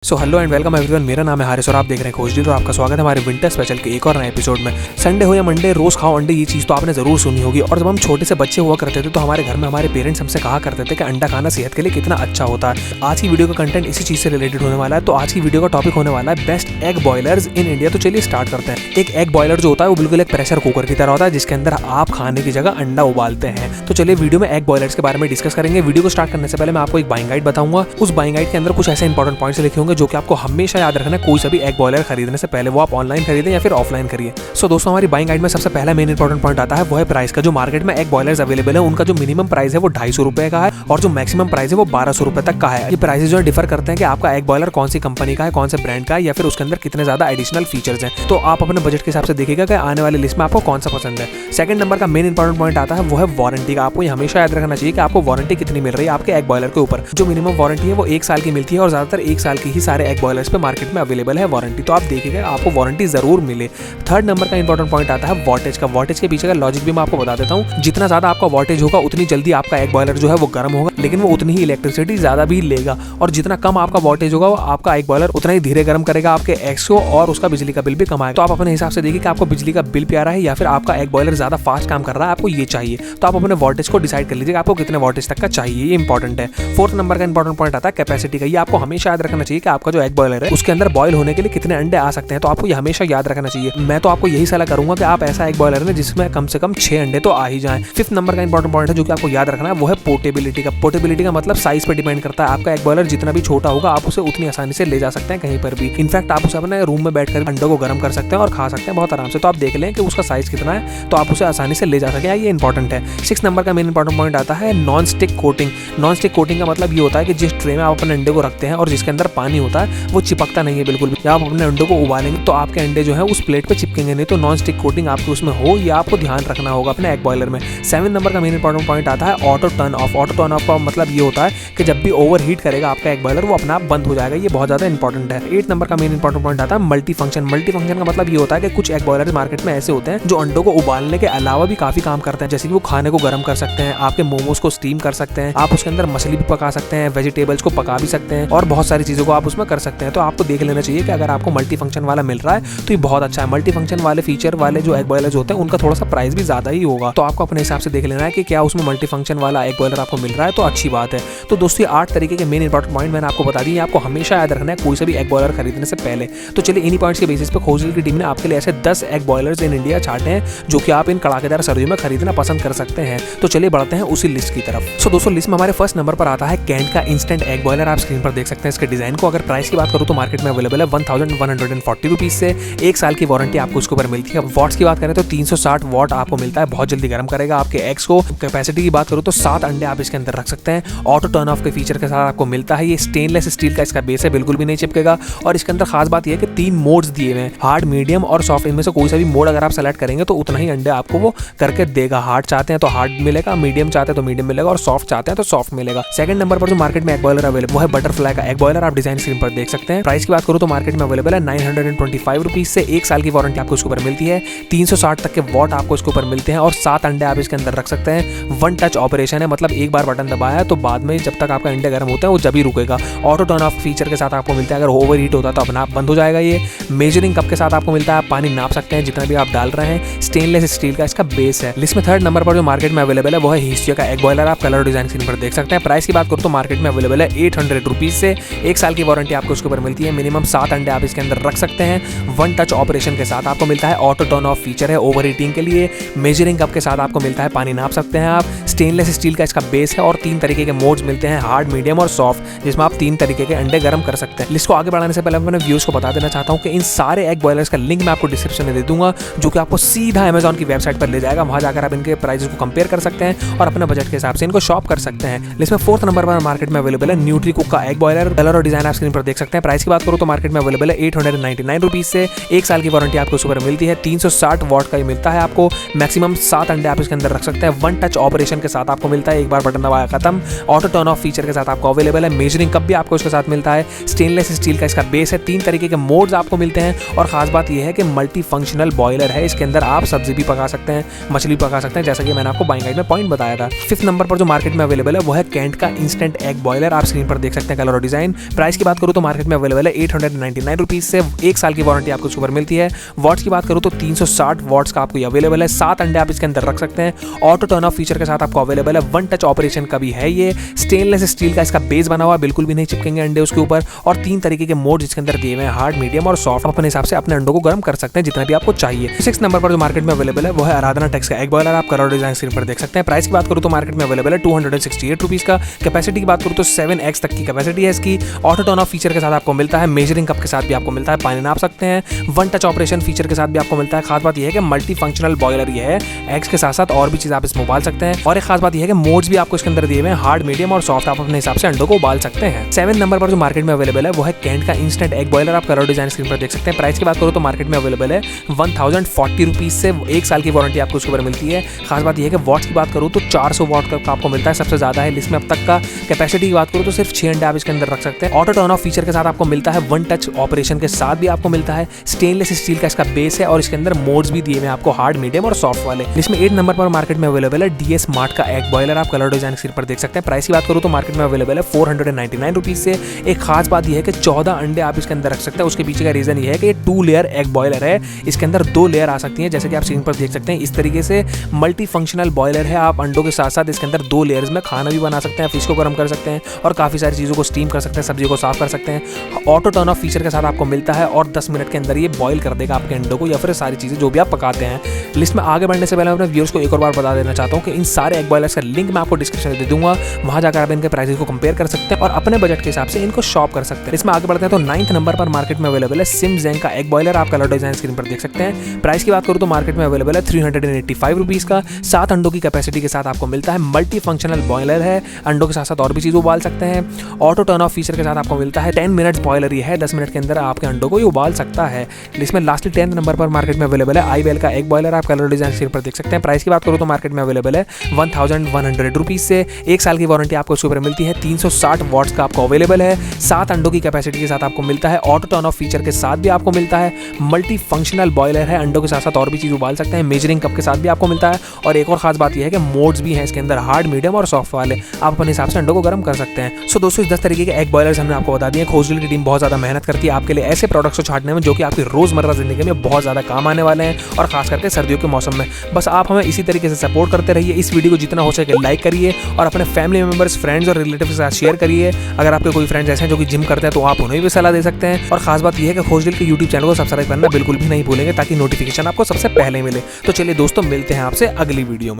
So hello and welcome everyone, मेरा नाम है हारिस और आप देख रहे हैं खोजडील और आपका स्वागत है हमारे विंटर स्पेशल के एक और नए एपिसोड में। संडे हो या मंडे, रोज खाओ अंडे, ये चीज़ तो आपने जरूर सुनी होगी। और जब हम छोटे से बच्चे हुआ करते थे तो हमारे घर में हमारे पेरेंट्स हमसे कहा करते थे कि अंडा खाना सेहत के लिए कितना अच्छा होता है। आज की वीडियो का कंटेंट इसी चीज़ से रिलेटेड होने वाला है। तो आज की वीडियो का टॉपिक होने वाला है best egg boilers in India. तो चलिए स्टार्ट करते हैं। एक एग बॉयलर जो होता है वो बिल्कुल एक प्रेशर कुकर की तरह होता है जिसके अंदर आप खाने की जगह अंडा उबालते हैं। तो चलिए वीडियो में एग बॉयलर्स के बारे में डिस्कस करेंगे। वीडियो को स्टार्ट करने से पहले मैं आपको एक बाइंग गाइड बताऊंगा। उस बाइंग गाइड के अंदर कुछ ऐसे इंपॉर्टेंट पॉइंट्स लिखे होंगे जो कि आपको हमेशा याद रखना है कोई सा भी एग बॉयलर खरीदने से पहले, वो आप ऑनलाइन खरीदें या फिर ऑफलाइन करिए। सो दोस्तों, हमारी बाइंग गाइड में सबसे पहला मेन इंपॉर्टेंट पॉइंट आता है वो है प्राइस का। जो मार्केट में एग बॉयलर्स अवेलेबल है उनका जो मिनिमम प्राइस है वो 250 रुपए का है और जो मैक्सिमम प्राइस है वो 1200 रुपए तक का है। ये प्राइसेस जो डिफर करते हैं कि आपका एग बॉयलर कौन सी कंपनी का है, कौन से ब्रांड का है या फिर उसके अंदर कितने ज्यादा एडिशनल फीचर्स हैं। तो आप अपने बजट के हिसाब से देखिएगा कि आने वाली लिस्ट में आपको कौन सा पसंद है। सेकंड नंबर का मेन इंपॉर्टेंट पॉइंट आता है वो है वारंटी का। आपको हमेशा याद रखना चाहिए कि आपको वारंटी कितनी मिल रही है आपके एग बॉयलर के ऊपर। जो मिनिमम वारंटी है वो 1 साल की मिलती है और ज्यादातर 1 साल की ही सारे एग बॉयलर्स पे मार्केट में अवेलेबल है वारंटी। तो आप देखिएगा आपको वारंटी जरूर मिले। थर्ड नंबर का इंपॉर्टेंट पॉइंट आता है वॉटेज का। वॉटेज के पीछे का लॉजिक भी मैं आपको बता देता हूँ। जितना ज्यादा आपका वॉटेज होगा उतनी जल्दी आपका एग बॉयलर जो है वो गर्म होगा, लेकिन वो उतनी ही इलेक्ट्रिसिटी ज्यादा भी लेगा। और जितना कम आपका वॉटेज होगा वो आपका एग बॉयलर उतना ही धीरे गर्म करेगा आपके एग्स को और उसका बिजली का बिल भी कम आएगा। तो आप अपने हिसाब से देखिए कि आपको बिजली का बिल प्यारा है या फिर आपका एग बॉयलर ज्यादा फास्ट काम कर रहा है, आपको ये चाहिए। तो आप अपने वॉटेज को डिसाइड कर लीजिए आपको कितने वॉटेज तक का चाहिए, ये इंपॉर्टेंट है। फोर्थ नंबर का इंपॉर्टेंट पॉइंट आता है कैपेसिटी का। ये आपको हमेशा याद रखना चाहिए कि आपका जो एग बॉयलर है उसके अंदर बॉयल होने के लिए कितने अंडे आ सकते हैं। तो आपको ये हमेशा याद रखना चाहिए। मैं तो आपको यही सलाह करूंगा कि आप ऐसा एग बॉयलर लें जिसमें कम से कम 6 अंडे तो आ ही जाएं। फिफ्थ नंबर का इंपॉर्टेंट पॉइंट है जो कि आपको याद रखना है वो है पोर्टेबिलिटी का। पोर्टेबिलिटी का मतलब साइज पे डिपेंड करता है। आपका एग बॉयलर जितना भी छोटा होगा आप उसे उतनी आसानी से ले जा सकते हैं कहीं पर भी। इनफैक्ट आप उसे अपने रूम में बैठकर अंडों को गर्म कर सकते हैं और खा सकते हैं बहुत आराम से। तो आप देख लें कि उसका साइज कितना है तो आप उसे आसानी से ले जा सकें, ये इंपॉर्टेंट है। 6 नंबर का मेन इंपॉर्टेंट पॉइंट आता है non stick coating. Non stick coating का मतलब ये होता है कि जिस ट्रे में आप अपने अंडे को रखते हैं और जिसके अंदर पानी होता है वो चिपकता नहीं है बिल्कुल भी। जब आप अपने अंडों को उबालेंगे तो आपके अंडे जो है उस प्लेट पे चिपकेंगे नहीं। तो नॉन स्टिक कोटिंग आपके उसमें हो, ये आपको ध्यान रखना होगा अपने एग बॉयलर में। 7 नंबर का मेन इंपॉर्टेंट पॉइंट आता है auto turn off. Auto turn off का मतलब ये होता है कि जब भी ओवर हीट करेगा आपका एग बॉयलर वो अपना आप बंद हो जाएगा, ये बहुत ज्यादा इंपॉर्टेंट है। 8 नंबर का मेन इंपॉर्टेंट पॉइंट आता है मल्टी फंक्शन। मल्टी फंक्शन का मतलब ये होता है कि कुछ एग बॉयलर मार्केट में ऐसे होते हैं जो अंडों को उबालने के अलावा भी काफी काम करते हैं। जैसे कि वो खाने को गर्म कर सकते हैं, आपके मोमोज को स्टीम कर सकते हैं, आप उसके अंदर मछली भी पका सकते हैं, वेजिटेबल्स को पका भी सकते हैं और बहुत सारी चीजों को आप उसमें कर सकते हैं। तो आपको देख लेना चाहिए कि अगर आपको मल्टी फंक्शन वाला मिल रहा है तो ये बहुत अच्छा है। मल्टी फंक्शन वाले फीचर वाले जो एग बॉयलर्स होते हैं उनका थोड़ा सा प्राइस भी ज्यादा ही होगा। तो आपको अपने हिसाब से देख लेना है कि क्या उसमें मल्टी फंक्शन वाला एग बॉयलर आपको मिल रहा है तो अच्छी बात है। तो दोस्तों 8 तरीके के मेन इंपॉर्टेंट पॉइंट मैंने आपको बता दिए, आपको हमेशा याद रखना है कोई सा भी एग बॉयलर खरीदने से पहले। तो चलिए इन्हीं पॉइंट्स के बेसिस पे खोजडील की टीम ने आपके लिए ऐसे 10 एग बॉयलर्स इन इंडिया छाटे हैं जो कि आप इन कड़ाकेदार सर्दियों में खरीदना पसंद कर सकते हैं। तो चलिए बढ़ते हैं उसी लिस्ट की तरफ। सो दोस्तों लिस्ट में हमारे फर्स्ट नंबर पर आता है कैंट का इंस्टेंट एग बॉयलर। आप स्क्रीन पर देख सकते हैं इसके डिजाइन को। अगर प्राइस की बात करूं तो मार्केट में अवेलेबल है 1140 रुपीज से। 1 साल की वारंटी आपको इसके ऊपर मिलती है। वॉट्स की बात करें तो 360 वॉट आपको मिलता है, बहुत जल्दी गर्म करेगा आपके एग्स को। कैपेसिटी की बात करूं तो 7 अंडे आप इसके अंदर रख सकते हैं। ऑटो टर्न ऑफ के फीचर के साथ आपको मिलता है। ये स्टेनलेस स्टील का इसका बेस है, बिल्कुल भी नहीं चिपकेगा। और इसके अंदर खास बात यह है कि 3 मोड्स दिए हुए हैं, हार्ड, मीडियम और सॉफ्ट। इनमें से कोई सा भी मोड अगर आप सेलेक्ट करेंगे तो उतना ही अंडे आपको वो करके देगा। हार्ड चाहते हैं तो हार्ड मिलेगा, मीडियम चाहते हैं तो मीडियम मिलेगा और सॉफ्ट चाहते हैं तो सॉफ्ट मिलेगा। सेकंड नंबर पर जो मार्केट में एग बॉयलर अवेलेबल वो है बटरफ्लाई का एग बॉयलर। आप डिजाइन स्क्रीन पर देख सकते हैं। प्राइस की बात करूं तो मार्केट में अवेलेबल है 925 रुपीज से। 1 साल की वारंटी आपको इसके ऊपर मिलती है। 360 तक के वॉट आपको इसके ऊपर मिलते हैं और 7 अंडे आप इसके अंदर रख सकते हैं। 1 टच ऑपरेशन है, मतलब एक बार बटन दबाया है तो बाद में जब तक आपका अंडे गर्म होते हैं वो जब ही रुकेगा। ऑटो टर्न ऑफ फीचर के साथ आपको मिलता है, अगर ओवर हीट होता है तो अपना आप बंद हो जाएगा। ये मेजरिंग कप के साथ आपको मिलता है, आप पानी नाप सकते हैं जितना भी आप डाल रहे हैं। स्टेनलेस स्टील का इसका बेस है। लिस्ट में थर्ड नंबर पर जो मार्केट में अवेलेबल है वो है हेस्टिया का एग बॉयलर। आप कलर डिजाइन स्क्रीन पर देख सकते हैं। प्राइस की बात करूं तो मार्केट में अवेलेबल है 800 रुपीज से। 1 साल की वारंटी आपको उसके ऊपर मिलती है। मिनिमम 7 अंडे आप इसके अंदर रख सकते हैं। 1 टच ऑपरेशन के साथ आपको मिलता है। ऑटो टर्न ऑफ फीचर है ओवर हीटिंग के लिए। मेजरिंग कप के साथ आपको मिलता है, पानी नाप सकते हैं आप। स्टेनलेस स्टील का इसका बेस है और 3 तरीके के मोड्स मिलते हैं, हार्ड, मीडियम और सॉफ्ट, जिसमें आप 3 तरीके के अंडे गर्म कर सकते हैं। लिस्ट को आगे बढ़ाने से पहले मैं अपने व्यूअर्स को बता देना चाहता हूं कि इन सारे एग बॉयलर्स का लिंक मैं आपको डिस्क्रिप्शन में दे दूंगा जो कि आपको सीधा अमेजॉन की वेबसाइट पर ले जाएगा। वहां जाकर आप इनके प्राइसेस को कंपेयर कर सकते हैं और अपने बजट के हिसाब से इनको शॉप कर सकते हैं। लिस्ट में 4th नंबर पर मार्केट में अवेलेबल है न्यूट्रीकुक का एग बॉयलर। कलर और डिजाइन आप स्क्रीन पर देख सकते हैं। प्राइस की बात करूं तो मार्केट में अवेलेबल है 899 रुपीज से। 1 साल की वारंटी आपको ऊपर मिलती है। 360 वॉट का ही मिलता है आपको। मैक्सिमम 7 अंडे आप इसके अंदर रख सकते हैं। 1 टच ऑपरेशन के साथ आपको मिलता है, एक बार बटन दबाया खत्म। ऑटो टर्न ऑफ फीचर के साथ आपको अवेलेबल है। मेजरिंग कप भी आपको इसके साथ मिलता है। स्टेनलेस स्टील का इसका बेस है। 3 तरीके के मोड्स आपको मिलते हैं और खास बात यह है कि मल्टी फंक्शनल बॉयलर है। इसके अंदर आप सब्जी भी पका सकते हैं, मछली पका सकते हैं, जैसा कि मैंने आपको बाइंग गाइड में पॉइंट बताया था। 5th नंबर पर जो मार्केट में अवेलेबल है वो है कैंट का इंस्टेंट एग बॉयलर। आप स्क्रीन पर देख सकते हैं कलर और डिजाइन। प्राइस की बात करूँ तो मार्केट में अवेलेबल है 899 रुपीज से। 1 साल की वारंटी आपको इसके ऊपर मिलती है। वॉट्स की बात करूँ तो 360 वॉट्स का आपको ये अवेलेबल है। 7 अंडे आप इसके अंदर रख सकते हैं। ऑटो टर्न ऑफ फीचर के साथ आपको अवेलेबल है। 1 टच ऑपरेशन का भी है ये। स्टेनलेस स्टील का इसका बेस बना हुआ, बिल्कुल भी नहीं चिपकेंगे अंडे उसके ऊपर। और 3 तरीके के मोड जिसके अंदर दिए हुए हैं, हार्ड, मीडियम और सॉफ्ट। अपने हिसाब से अपने अंडों को गर्म कर सकते हैं जितना भी आपको चाहिए। 6 नंबर पर जो मार्केट में अवेलेबल है वो है आराधना टेक्स का एग बॉयलर। आप कलर डिजाइन स्क्रीन पर देख सकते हैं। प्राइस की बात करूँ तो मार्केट में अवेलेबल है 268 रुपीज का। कैपेसिटी की बात करूँ तो 7x तक की कैपेसिटी है इसकी। ऑटो टर्न ऑफ फीचर के साथ आपको मिलता है। मेजरिंग कप के साथ भी आपको मिलता है, पानी नाप सकते हैं। 1 टच ऑपरेशन फीचर के साथ भी आपको मिलता है। खास बात यह है कि मल्टी फंक्शनल बॉयलर ये है। एग्स के साथ साथ और भी चीज आप इसमें उबाल सकते हैं। और एक खास बात यह है कि मोड्स भी आपको इसके अंदर दिए हुए हैं, हार्ड, मीडियम और सॉफ्ट। आप अपने हिसाब से अंडों को उबाल सकते हैं। 7 नंबर पर जो मार्केट में अवेलेबल है वो है कैंट का इंस्टेंट एग बॉयलर। आप कलर डिजाइन स्क्रीन पर देख सकते हैं। प्राइस की बात करूँ तो मार्केट में अवेलेबल है 1040 रुपीज से। 1 साल की वारंटी आपको उसके ऊपर मिलती है। खास बात यह है कि वॉट्स की बात करूँ तो 400 वॉट का आपको मिलता है, सबसे ज्यादा है लिस्ट में अब तक का। कैपेसिटी की बात करूँ तो सिर्फ 6 अंडे आप इसके अंदर रख सकते हैं। ऑटो टर्न ऑफ फीचर के साथ आपको मिलता है। 1 टच ऑपरेशन के साथ भी आपको मिलता है। स्टेनलेस स्टील का इसका बेस है और इसके अंदर मोड्स भी दिए हुए हैं आपको, हार्ड, मीडियम और सॉफ्ट वाले। इसमें 8 नंबर पर मार्केट में अवेलेबल है DS मार्ट का एग बॉयलर। आप कलर डिजाइन स्क्रीन पर देख सकते हैं। प्राइस की बात करूँ तो मार्केट में अवेलेबल है 499 रुपीज से। एक खास बात यह है कि 14 अंडे आप इसके अंदर रख सकते हैं। उसके पीछे का रीजन ये है कि ये 2 लेयर एग बॉयलर है। इसके अंदर 2 लेयर आ सकती हैं, जैसे कि आप स्क्रीन पर देख सकते हैं। इस तरीके से मल्टी फंक्शनल बॉयलर है। आप अंडों के साथ साथ इसके अंदर 2 लेयर्स में खाना भी बना सकते हैं, फिश को गर्म कर सकते हैं और काफी सारी चीजों को स्टीम कर सकते हैं, सब्जी को साफ कर सकते हैं। ऑटो टर्न ऑफ फीचर के साथ आपको मिलता है और 10 मिनट के अंदर ये बॉयल कर देगा आपके अंडों को या फिर सारी चीजें जो भी आप पकाते हैं। लिस्ट में आगे बढ़ने से पहले मैं अपने व्यूअर्स को एक और बार बता देना चाहता हूं कि इन सारे एग बॉयलर्स का लिंक मैं आपको डिस्क्रिप्शन में दे दूंगा। वहां जाकर आप इनके प्राइसेस को कंपेयर कर सकते हैं और अपने बजट के हिसाब से इनको शॉप कर सकते हैं। इसमें आगे बढ़ते हैं तो 9th नंबर पर मार्केट में अवेलेबल है सिमजेन का एग बॉयलर। आप कलर डिजाइन स्क्रीन पर देख सकते हैं। प्राइस की बात करूं तो मार्केट में अवेलेबल है 385 रुपीज का। 7 अंडों की कैपेसिटी के साथ आपको मिलता है। मल्टी फंक्शनल बॉयलर है, अंडों के साथ साथ और भी चीज उबाल सकते हैं। ऑटो टर्न ऑफ फीचर के साथ आपको मिलता है। 10 मिनट्स बॉयलर ये है, 10 मिनट के अंदर आपके अंडों को ये उबाल सकता है। इसमें लास्टली 10th नंबर पर मार्केट में अवेलेबल है iBell का एग बॉयलर। आप कलर डिजाइन स्क्रीन पर देख सकते हैं। प्राइस की बात करूं तो मार्केट में अवेलेबल है 1100 रुपीज से। 1 साल की वारंटी आपको उसके ऊपर मिलती है। 360 वॉट्स का आपको अवेलेबल है। 7 अंडों की कैपेसिटी के साथ आपको मिलता है। ऑटो टर्न ऑफ फीचर के साथ भी आपको मिलता है। मल्टी फंक्शनल बॉयलर है, अंडों के साथ साथ और भी चीज उबाल सकते हैं। मेजरिंग कप के साथ भी आपको मिलता है। और एक और खास बात यह है कि मोड्स भी हैं इसके अंदर, हार्ड, मीडियम और सॉफ्ट वाले। आप अपने हिसाब से अंडों को गर्म कर सकते हैं। सो दोस्तों, 10 तरीके के एग बॉयलर्स हमने आपको बता दिए। खोजडेल की टीम बहुत ज्यादा मेहनत करती है आपके लिए ऐसे प्रोडक्ट्स को छांटने में जो कि आपकी रोजमर्रा जिंदगी में बहुत ज्यादा काम आने वाले हैं, और खास करके सर्दियों के मौसम में। बस आप हमें इसी तरीके से सपोर्ट करते रहिए। इस वीडियो को जितना हो सके लाइक करिए और अपने फैमिली मेंबर्स, फ्रेंड्स और रिलेटिव के साथ शेयर करिए। अगर आपके कोई फ्रेंड्स ऐसे हैं जो कि जिम करते हैं तो आप उन्हें भी सलाह दे सकते हैं। और खास बात यह है कि खोजडेल के यूट्यूब चैनल को सब्सक्राइब करना बिल्कुल भी नहीं भूलेंगे ताकि नोटिफिकेशन आपको सबसे पहले मिले। तो चलिए दोस्तों, मिलते हैं आपसे अगली वीडियो में।